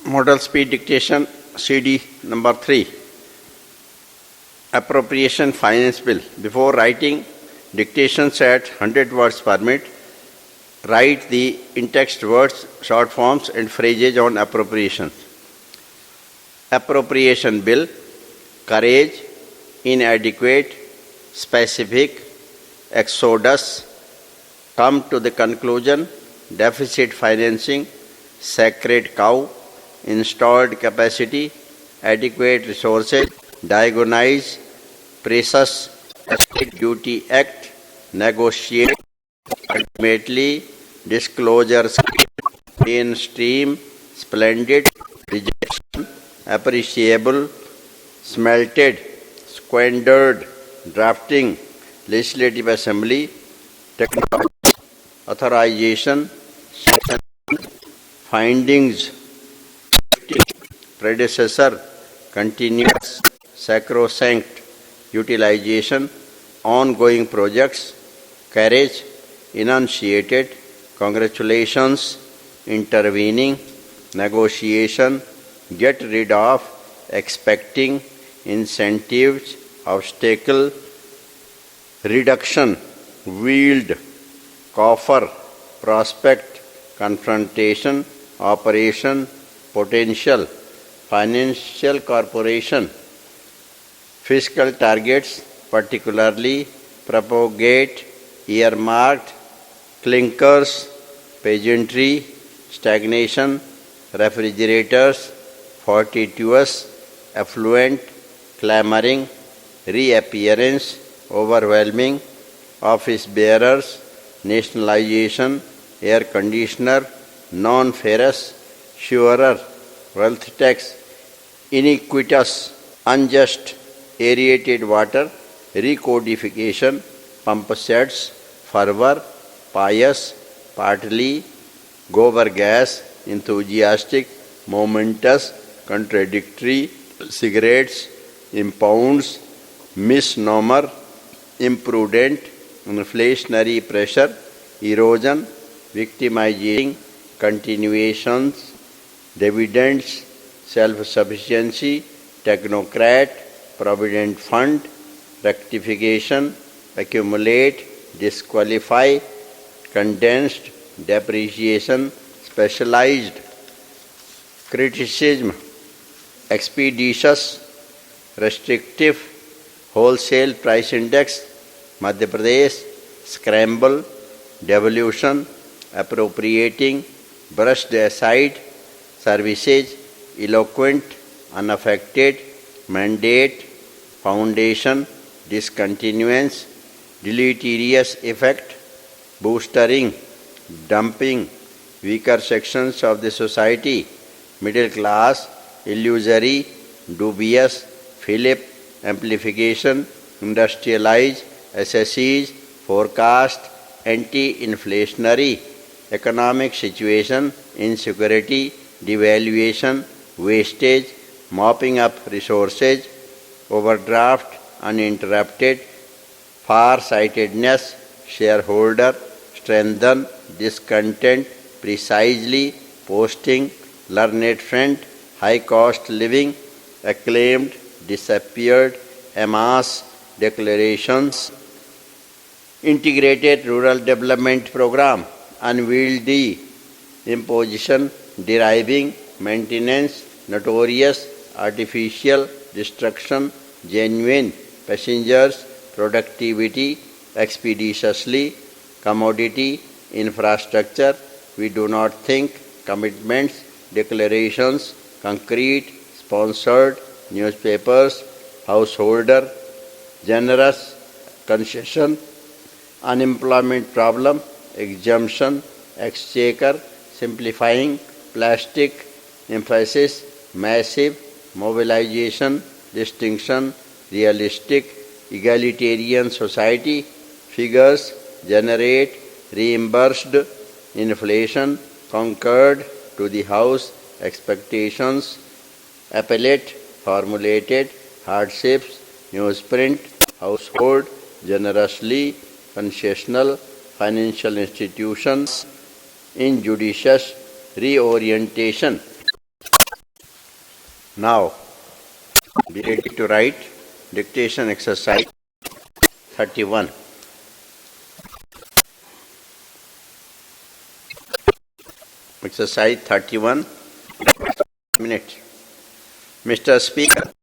Model speed dictation CD number 3. Appropriation Finance Bill. Before writing dictations at 100 words per minute, write the in-text words, short forms and phrases on appropriations. Appropriation Bill. Courage, inadequate, specific, exodus, come to the conclusion, deficit financing, sacred cow, installed capacity, adequate resources, diagonise, precious, Estate Duty Act, negotiate, ultimately, disclosure, mainstream, splendid, rejection, appreciable, smelted, squandered, drafting, legislative assembly, technology, authorization, findings, predecessor, continuous, sacrosanct, utilization, ongoing projects, carriage, enunciated, congratulations, intervening, negotiation, get rid of, expecting, incentives, obstacle, reduction, wield, coffer, prospect, confrontation, operation, potential, financial corporation, fiscal targets, particularly propagate, earmarked, clinkers, pageantry, stagnation, refrigerators, fortuitous, affluent, clamoring, reappearance, overwhelming, office bearers, nationalization, air conditioner, non-ferrous, surer, wealth tax, iniquitous, unjust, aerated water, recodification, pump sets, fervor, pious, partly, gober gas, enthusiastic, momentous, contradictory, cigarettes, impounds, misnomer, imprudent, inflationary pressure, erosion, victimizing, continuations, dividends, self-sufficiency, technocrat, provident fund, rectification, accumulate, disqualify, condensed, depreciation, specialized, criticism, expeditious, restrictive, wholesale price index, Madhya Pradesh, scramble, devolution, appropriating, brushed aside, services, eloquent, unaffected, mandate, foundation, discontinuance, deleterious effect, boostering, dumping, weaker sections of the society, middle class, illusory, dubious, fillip, amplification, industrialize, assesses, forecast, anti-inflationary, economic situation, insecurity, devaluation, wastage, mopping up resources, overdraft, uninterrupted, far-sightedness, shareholder, strengthen, discontent, precisely, posting, learned friend, high-cost living, acclaimed, disappeared, amass, declarations, integrated rural development program, unwieldy, imposition, deriving, maintenance, notorious, artificial, destruction, genuine, passengers, productivity, expeditiously, commodity, infrastructure, we do not think, commitments, declarations, concrete, sponsored, newspapers, householder, generous, concession, unemployment problem, exemption, exchequer, simplifying, plastic, emphasis, massive, mobilization, distinction, realistic, egalitarian society, figures, generate, reimbursed, inflation, conquered, to the house, expectations, appellate, formulated, hardships, newsprint, household, generously, concessional, financial institutions, injudicious, reorientation. Now, be ready to write dictation exercise 31. Exercise 31. Minute. Mr. Speaker,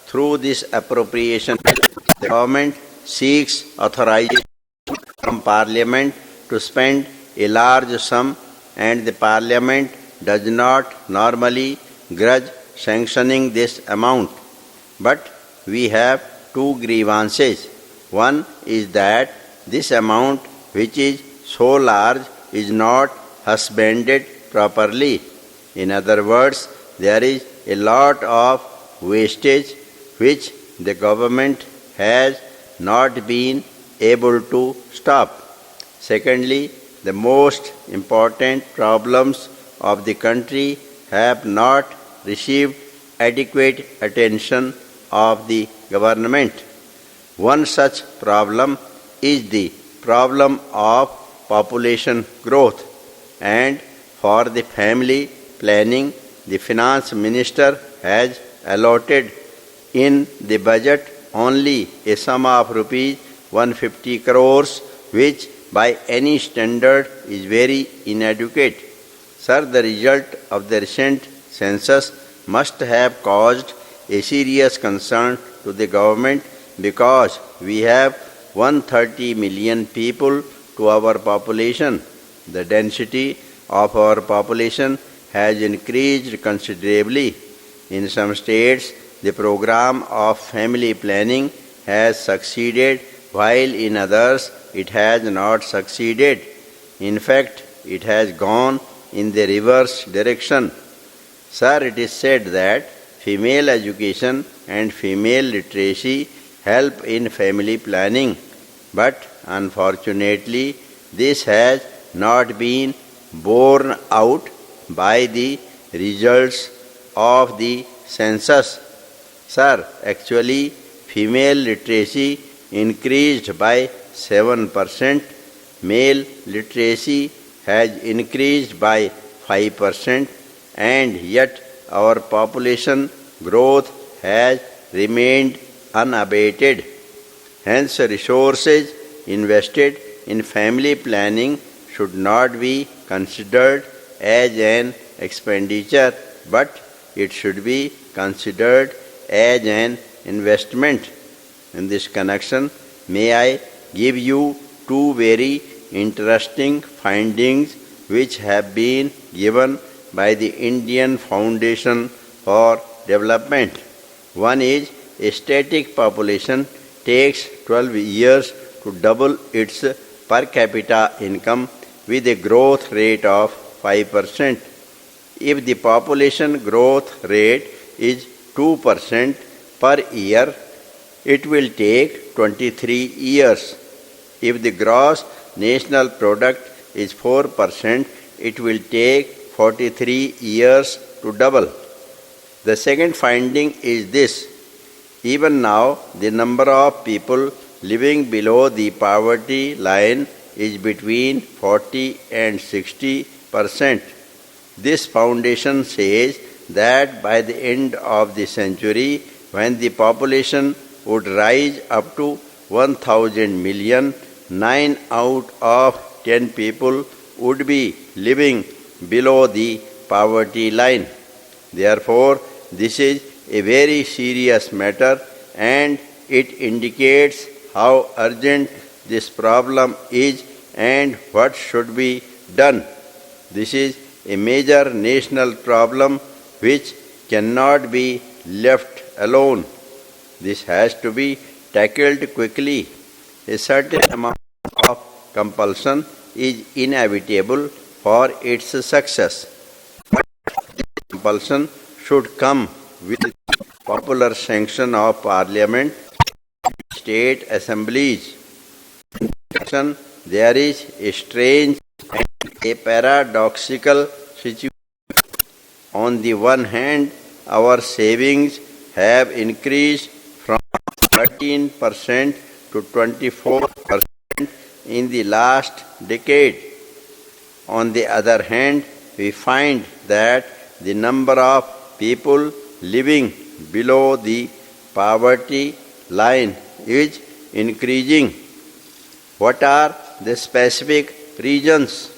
through this appropriation bill, the government seeks authorization from Parliament to spend a large sum, and the Parliament does not normally grudge sanctioning this amount. But we have two grievances. One is that this amount, which is so large, is not husbanded properly. In other words, there is a lot of wastage which the government has not been able to stop. Secondly, the most important problems of the country have not received adequate attention of the government. One such problem is the problem of population growth, and for the family planning, the finance minister has allotted in the budget only a sum of rupees 150 crores, which by any standard is very inadequate. Sir, the result of the recent census must have caused a serious concern to the government, because we have 130 million people to our population. The density of our population has increased considerably. In some states, the program of family planning has succeeded, while in others it has not succeeded. In fact, it has gone in the reverse direction. Sir, it is said that female education and female literacy help in family planning, but unfortunately this has not been borne out by the results of the census. Sir, actually female literacy increased by 7%, male literacy has increased by 5%, and yet our population growth has remained unabated. Hence, resources invested in family planning should not be considered as an expenditure, but it should be considered as an investment. In this connection, may I give you two very interesting findings which have been given by the Indian Foundation for Development. One is, a static population takes 12 years to double its per capita income with a growth rate of 5%. If the population growth rate is 2% per year, it will take 23 years. If the gross national product is 4%, it will take 43 years to double. The second finding is this: even now, the number of people living below the poverty line is between 40 and 60%. This foundation says that by the end of the century, when the population would rise up to 1,000 million, 9 out of 10 people would be living below the poverty line. Therefore, this is a very serious matter, and it indicates how urgent this problem is and what should be done. This is a major national problem which cannot be left alone. This has to be tackled quickly. A certain amount of compulsion is inevitable for its success. Compulsion should come with popular sanction of Parliament, state assemblies. There is a strange and a paradoxical situation. On the one hand, our savings have increased from 13% to 24% in the last decade. On the other hand, we find that the number of people living below the poverty line is increasing. What are the specific reasons?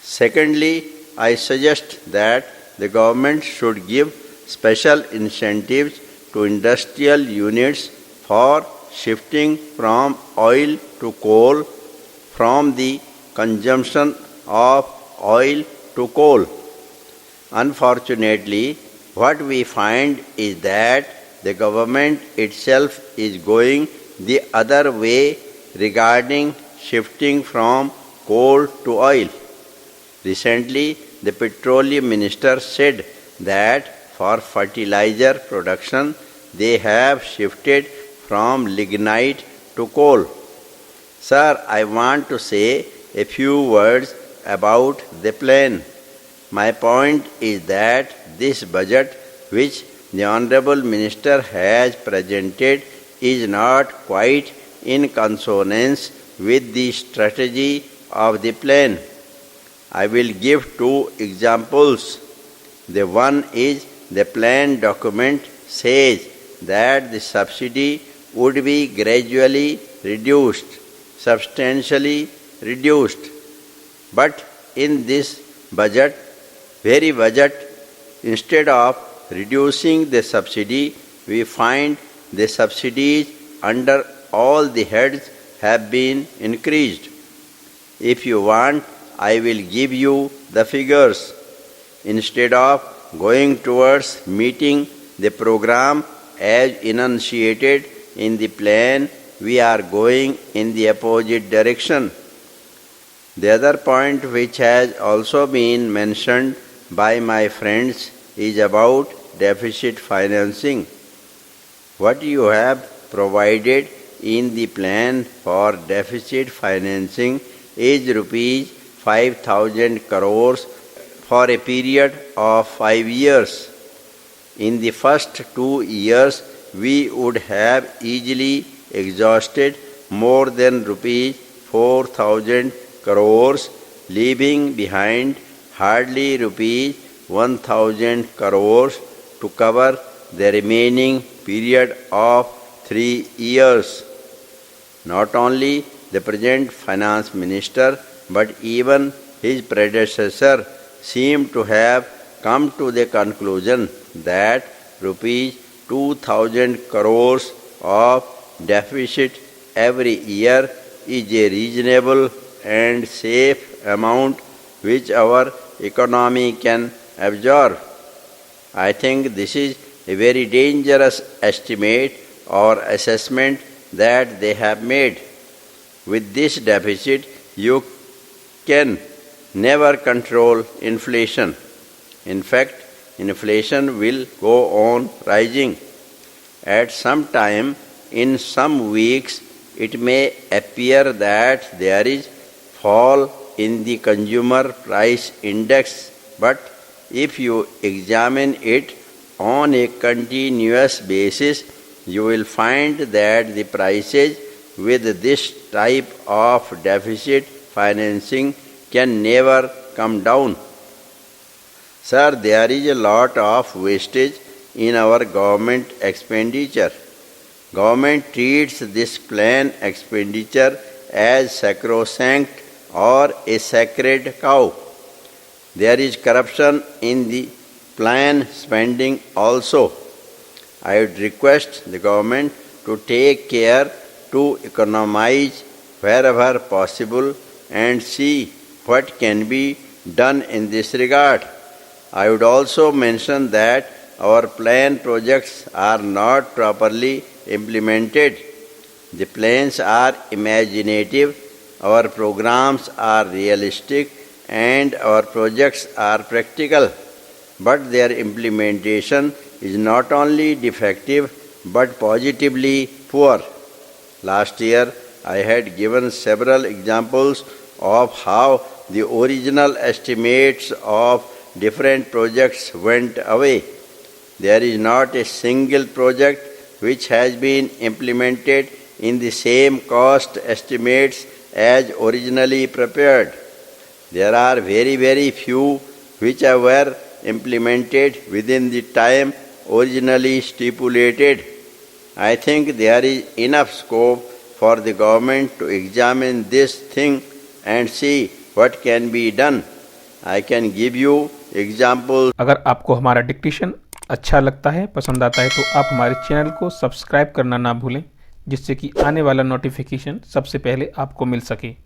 Secondly, I suggest that the government should give special incentives to industrial units for shifting from oil to coal, from the consumption of oil to coal. Unfortunately, what we find is that the government itself is going the other way regarding shifting from coal to oil. Recently, the petroleum minister said that for fertilizer production they have shifted from lignite to coal. Sir, I want to say a few words about the plan. My point is that this budget which the Honorable Minister has presented is not quite in consonance with the strategy of the plan. I will give two examples. The one is the plan document says that the subsidy would be gradually reduced, substantially reduced. But in this very budget, instead of reducing the subsidy, we find the subsidies under all the heads have been increased. If you want, I will give you the figures. Instead of going towards meeting the program as enunciated in the plan, we are going in the opposite direction. The other point which has also been mentioned by my friends is about deficit financing. What you have provided in the plan for deficit financing is rupees 5,000 crores for a period of 5 years. In the first 2 years, we would have easily exhausted more than rupees 4,000 crores, leaving behind hardly rupees 1,000 crores to cover the remaining period of 3 years. Not only the present finance minister, but even his predecessor seemed to have come to the conclusion that rupees 2,000 crores of deficit every year is a reasonable and safe amount which our economy can absorb. I think this is a very dangerous estimate or assessment that they have made. With this deficit, you can never control inflation. In fact, inflation will go on rising. At some time, in some weeks, it may appear that there is fall in the consumer price index, but if you examine it on a continuous basis, you will find that the prices with this type of deficit financing can never come down. Sir, there is a lot of wastage in our government expenditure. Government treats this plan expenditure as sacrosanct or a sacred cow. There is corruption in the plan spending also. I would request the government to take care to economize wherever possible and see what can be done in this regard. I would also mention that our plan projects are not properly implemented. The plans are imaginative, our programs are realistic, and our projects are practical, but their implementation is not only defective but positively poor. Last year, I had given several examples of how the original estimates of different projects went away. There is not a single project which has been implemented in the same cost estimates as originally prepared. There are very few which were implemented within the time originally stipulated, I think there is enough scope for the government to examine this thing and see what can be done. I can give you examples. अगर आपको हमारा dictation अच्छा लगता है, पसंद आता है, तो आप हमारे चैनल को सब्सक्राइब करना ना भूलें, जिससे कि आने वाला नोटिफिकेशन सबसे पहले आपको मिल सके।